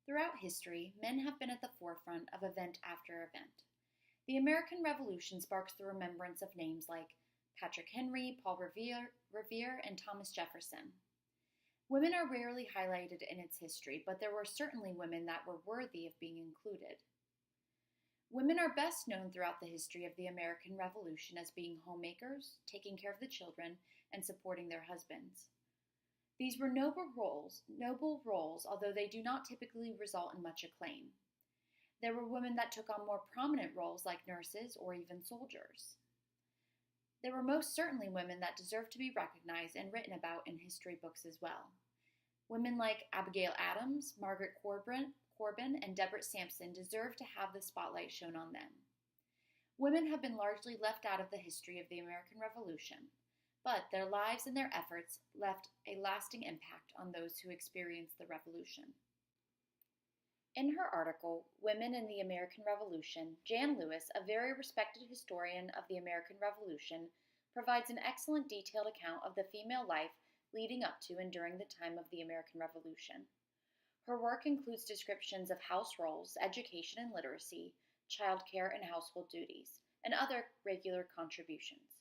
Throughout history, men have been at the forefront of event after event. The American Revolution sparks the remembrance of names like Patrick Henry, Paul Revere, and Thomas Jefferson. Women are rarely highlighted in its history, but there were certainly women that were worthy of being included. Women are best known throughout the history of the American Revolution as being homemakers, taking care of the children, and supporting their husbands. These were noble roles, although they do not typically result in much acclaim. There were women that took on more prominent roles like nurses or even soldiers. There were most certainly women that deserved to be recognized and written about in history books as well. Women like Abigail Adams, Margaret Corbin, and Deborah Sampson deserve to have the spotlight shown on them. Women have been largely left out of the history of the American Revolution, but their lives and their efforts left a lasting impact on those who experienced the revolution. In her article, Women in the American Revolution, Jan Lewis, a very respected historian of the American Revolution, provides an excellent detailed account of the female life leading up to and during the time of the American Revolution. Her work includes descriptions of house roles, education and literacy, childcare and household duties, and other regular contributions.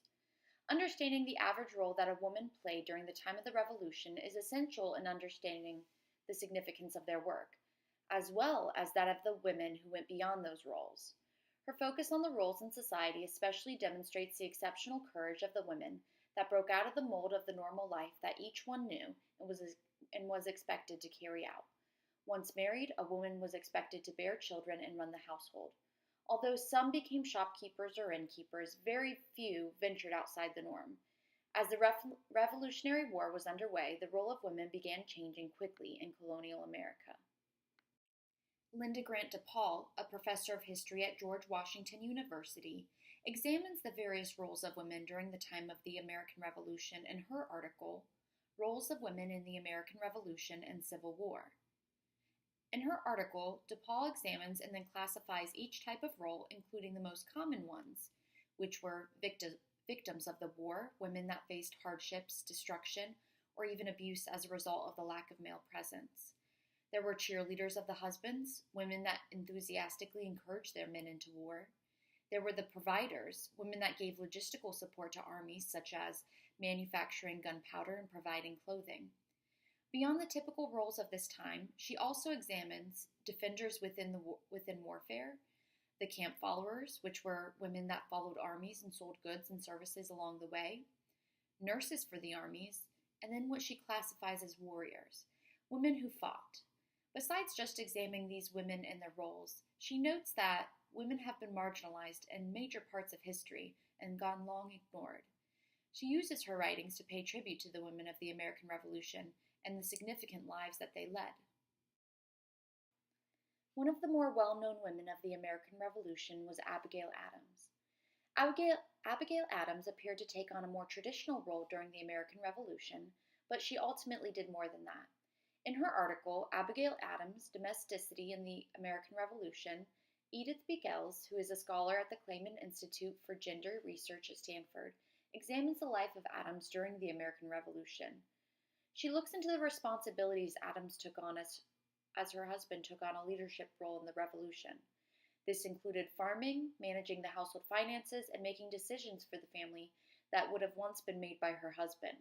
Understanding the average role that a woman played during the time of the Revolution is essential in understanding the significance of their work, as well as that of the women who went beyond those roles. Her focus on the roles in society especially demonstrates the exceptional courage of the women that broke out of the mold of the normal life that each one knew and was expected to carry out. Once married, a woman was expected to bear children and run the household. Although some became shopkeepers or innkeepers, very few ventured outside the norm. As the Revolutionary War was underway, the role of women began changing quickly in colonial America. Linda Grant DePaul, a professor of history at George Washington University, examines the various roles of women during the time of the American Revolution in her article, Roles of Women in the American Revolution and Civil War. In her article, DePaul examines and then classifies each type of role, including the most common ones, which were victims of the war, women that faced hardships, destruction, or even abuse as a result of the lack of male presence. There were cheerleaders of the husbands, women that enthusiastically encouraged their men into war. There were the providers, women that gave logistical support to armies, such as manufacturing gunpowder and providing clothing. Beyond the typical roles of this time, she also examines defenders within warfare, the camp followers, which were women that followed armies and sold goods and services along the way, nurses for the armies, and then what she classifies as warriors, women who fought. Besides just examining these women and their roles, she notes that women have been marginalized in major parts of history and gone long ignored. She uses her writings to pay tribute to the women of the American Revolution and the significant lives that they led. One of the more well-known women of the American Revolution was Abigail Adams. Abigail Adams appeared to take on a more traditional role during the American Revolution, but she ultimately did more than that. In her article, Abigail Adams, Domesticity in the American Revolution, Edith Beagles, who is a scholar at the Clayman Institute for Gender Research at Stanford, examines the life of Adams during the American Revolution. She looks into the responsibilities Adams took on as her husband took on a leadership role in the Revolution. This included farming, managing the household finances, and making decisions for the family that would have once been made by her husband.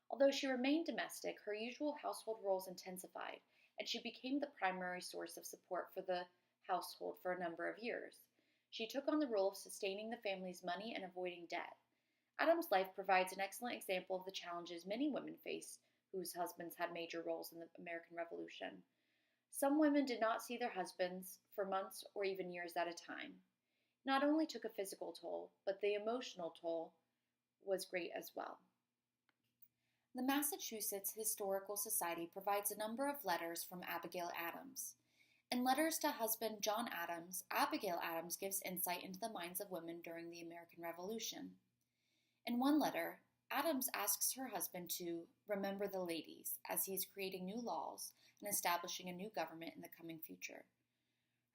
Although she remained domestic, her usual household roles intensified, and she became the primary source of support for the household for a number of years. She took on the role of sustaining the family's money and avoiding debt. Adams' life provides an excellent example of the challenges many women face whose husbands had major roles in the American Revolution. Some women did not see their husbands for months or even years at a time. It not only took a physical toll, but the emotional toll was great as well. The Massachusetts Historical Society provides a number of letters from Abigail Adams. In letters to husband John Adams, Abigail Adams gives insight into the minds of women during the American Revolution. In one letter, Adams asks her husband to remember the ladies as he is creating new laws and establishing a new government in the coming future.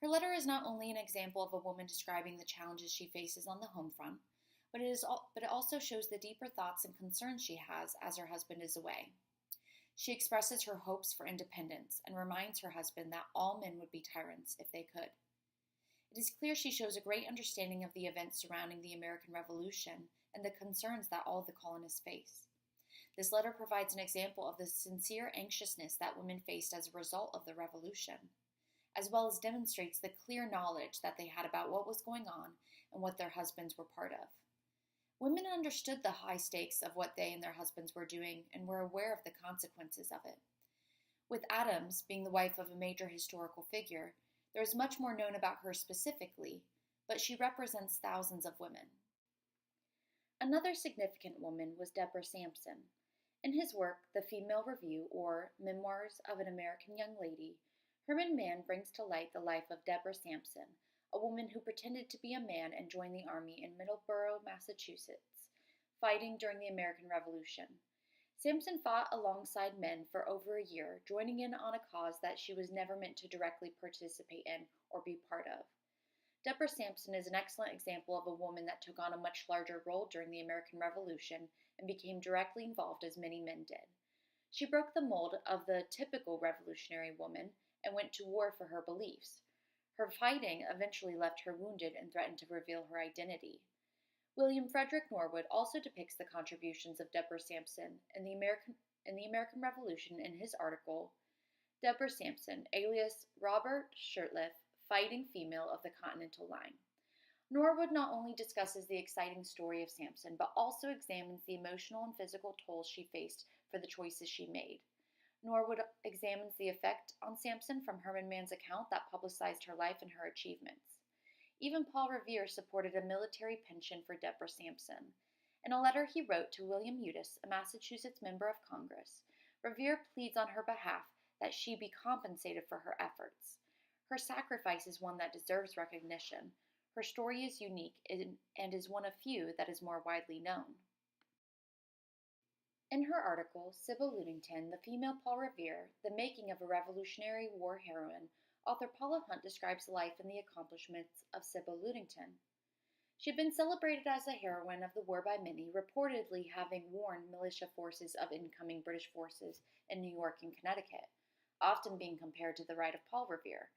Her letter is not only an example of a woman describing the challenges she faces on the home front, but it also shows the deeper thoughts and concerns she has as her husband is away. She expresses her hopes for independence and reminds her husband that all men would be tyrants if they could. It is clear she shows a great understanding of the events surrounding the American Revolution and the concerns that all the colonists face. This letter provides an example of the sincere anxiousness that women faced as a result of the Revolution, as well as demonstrates the clear knowledge that they had about what was going on and what their husbands were part of. Women understood the high stakes of what they and their husbands were doing and were aware of the consequences of it. With Adams being the wife of a major historical figure, there is much more known about her specifically, but she represents thousands of women. Another significant woman was Deborah Sampson. In his work, The Female Review, or Memoirs of an American Young Lady, Herman Mann brings to light the life of Deborah Sampson, a woman who pretended to be a man and joined the army in Middleborough, Massachusetts, fighting during the American Revolution. Sampson fought alongside men for over a year, joining in on a cause that she was never meant to directly participate in or be part of. Deborah Sampson is an excellent example of a woman that took on a much larger role during the American Revolution and became directly involved as many men did. She broke the mold of the typical revolutionary woman and went to war for her beliefs. Her fighting eventually left her wounded and threatened to reveal her identity. William Frederick Norwood also depicts the contributions of Deborah Sampson in the American Revolution in his article, Deborah Sampson, alias Robert Shirtliff, Fighting Female of the Continental Line. Norwood not only discusses the exciting story of Sampson, but also examines the emotional and physical tolls she faced for the choices she made. Norwood examines the effect on Sampson from Herman Mann's account that publicized her life and her achievements. Even Paul Revere supported a military pension for Deborah Sampson. In a letter he wrote to William HIUS, a Massachusetts member of Congress, Revere pleads on her behalf that she be compensated for her efforts. Her sacrifice is one that deserves recognition. Her story is unique and is one of few that is more widely known. In her article, Sybil Ludington, the Female Paul Revere, The Making of a Revolutionary War Heroine, author Paula Hunt describes the life and the accomplishments of Sybil Ludington. She had been celebrated as a heroine of the war by many, reportedly having warned militia forces of incoming British forces in New York and Connecticut, often being compared to the ride of Paul Revere.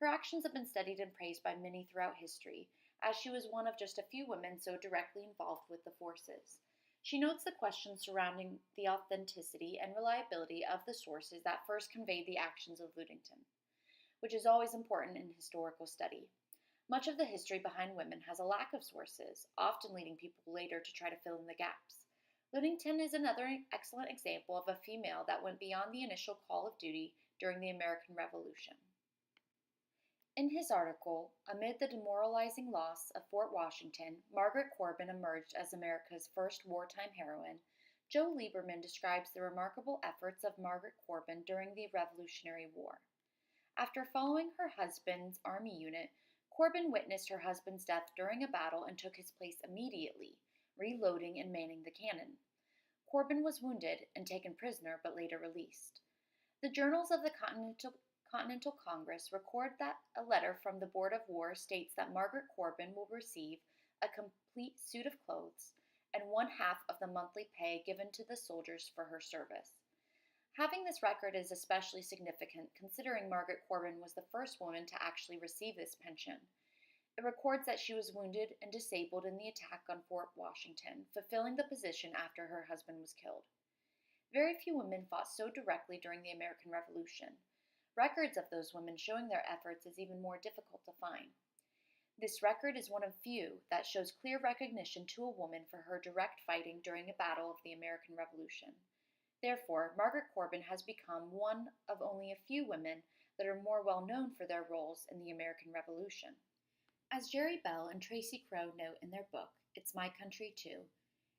Her actions have been studied and praised by many throughout history, as she was one of just a few women so directly involved with the forces. She notes the questions surrounding the authenticity and reliability of the sources that first conveyed the actions of Ludington, which is always important in historical study. Much of the history behind women has a lack of sources, often leading people later to try to fill in the gaps. Ludington is another excellent example of a female that went beyond the initial call of duty during the American Revolution. In his article, Amid the Demoralizing Loss of Fort Washington, Margaret Corbin emerged as America's first wartime heroine, Joe Lieberman describes the remarkable efforts of Margaret Corbin during the Revolutionary War. After following her husband's army unit, Corbin witnessed her husband's death during a battle and took his place immediately, reloading and manning the cannon. Corbin was wounded and taken prisoner, but later released. The journals of the Continental Congress record that a letter from the Board of War states that Margaret Corbin will receive a complete suit of clothes and 1/2 of the monthly pay given to the soldiers for her service. Having this record is especially significant considering Margaret Corbin was the first woman to actually receive this pension. It records that she was wounded and disabled in the attack on Fort Washington, fulfilling the position after her husband was killed. Very few women fought so directly during the American Revolution. Records of those women showing their efforts is even more difficult to find. This record is one of few that shows clear recognition to a woman for her direct fighting during a battle of the American Revolution. Therefore, Margaret Corbin has become one of only a few women that are more well known for their roles in the American Revolution. As Jerry Bell and Tracy Crow note in their book, It's My Country Too,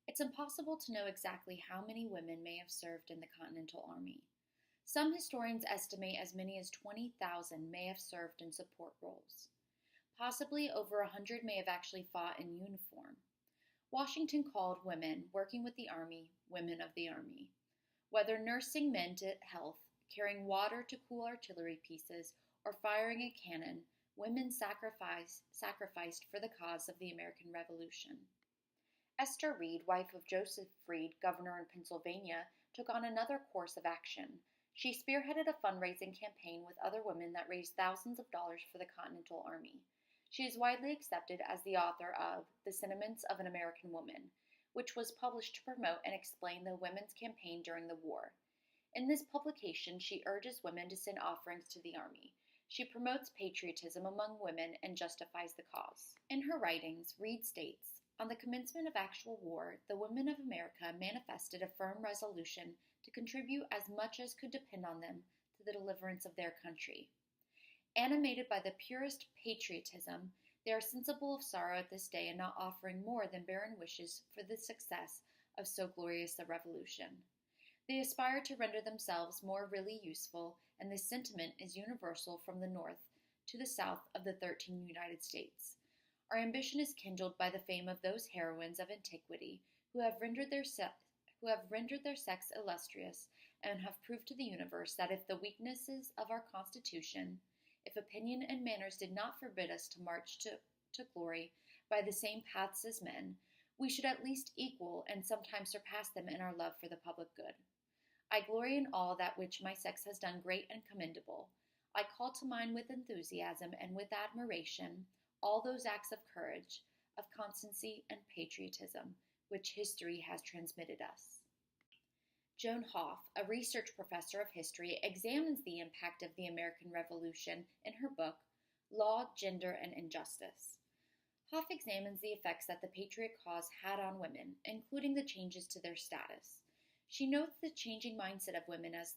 it's impossible to know exactly how many women may have served in the Continental Army. Some historians estimate as many as 20,000 may have served in support roles. Possibly over 100 may have actually fought in uniform. Washington called women working with the Army women of the Army. Whether nursing men to health, carrying water to cool artillery pieces, or firing a cannon, women sacrificed for the cause of the American Revolution. Esther Reed, wife of Joseph Reed, governor in Pennsylvania, took on another course of action. She spearheaded a fundraising campaign with other women that raised thousands of dollars for the Continental Army. She is widely accepted as the author of The Sentiments of an American Woman, which was published to promote and explain the women's campaign during the war. In this publication, she urges women to send offerings to the Army. She promotes patriotism among women and justifies the cause. In her writings, Reed states, "On the commencement of actual war, the women of America manifested a firm resolution to contribute as much as could depend on them to the deliverance of their country. Animated by the purest patriotism, they are sensible of sorrow at this day in not offering more than barren wishes for the success of so glorious a revolution. They aspire to render themselves more really useful, and this sentiment is universal from the north to the south of the 13 United States. Our ambition is kindled by the fame of those heroines of antiquity who have rendered their sex illustrious, and have proved to the universe that if the weaknesses of our Constitution, if opinion and manners did not forbid us to march to glory by the same paths as men, we should at least equal and sometimes surpass them in our love for the public good. I glory in all that which my sex has done great and commendable. I call to mind with enthusiasm and with admiration all those acts of courage, of constancy and patriotism which history has transmitted us." Joan Hoff, a research professor of history, examines the impact of the American Revolution in her book, Law, Gender, and Injustice. Hoff examines the effects that the patriot cause had on women, including the changes to their status. She notes the changing mindset of women as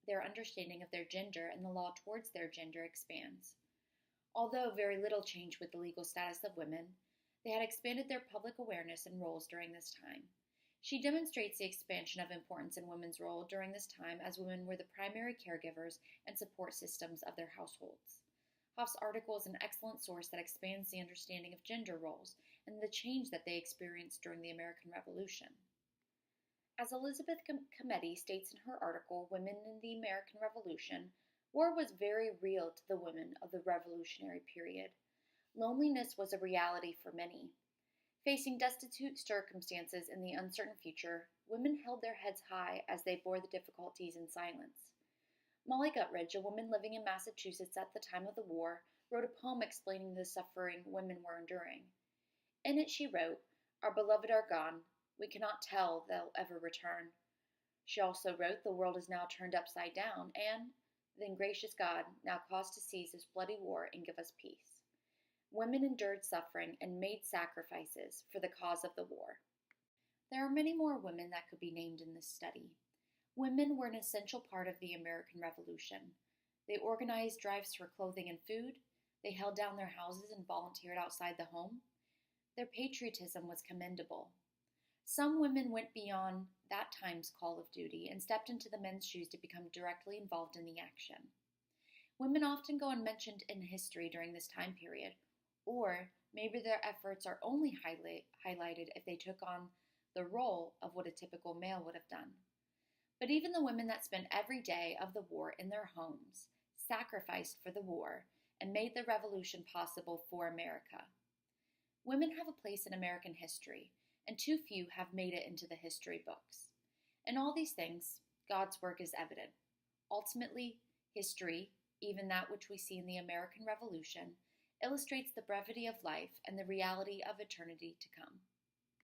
their understanding of their gender and the law towards their gender expands. Although very little changed with the legal status of women, they had expanded their public awareness and roles during this time. She demonstrates the expansion of importance in women's role during this time as women were the primary caregivers and support systems of their households. Hoff's article is an excellent source that expands the understanding of gender roles and the change that they experienced during the American Revolution. As Elizabeth Cometti states in her article, Women in the American Revolution, war was very real to the women of the Revolutionary period. Loneliness was a reality for many. Facing destitute circumstances in the uncertain future, women held their heads high as they bore the difficulties in silence. Molly Guttridge, a woman living in Massachusetts at the time of the war, wrote a poem explaining the suffering women were enduring. In it she wrote, "Our beloved are gone. We cannot tell they'll ever return." She also wrote, "The world is now turned upside down, and, then gracious God, now cause to cease this bloody war and give us peace." Women endured suffering and made sacrifices for the cause of the war. There are many more women that could be named in this study. Women were an essential part of the American Revolution. They organized drives for clothing and food. They held down their houses and volunteered outside the home. Their patriotism was commendable. Some women went beyond that time's call of duty and stepped into the men's shoes to become directly involved in the action. Women often go unmentioned in history during this time period, or maybe their efforts are only highlighted if they took on the role of what a typical male would have done. But even the women that spent every day of the war in their homes sacrificed for the war and made the revolution possible for America. Women have a place in American history, and too few have made it into the history books. In all these things, God's work is evident. Ultimately, history, even that which we see in the American Revolution, illustrates the brevity of life and the reality of eternity to come.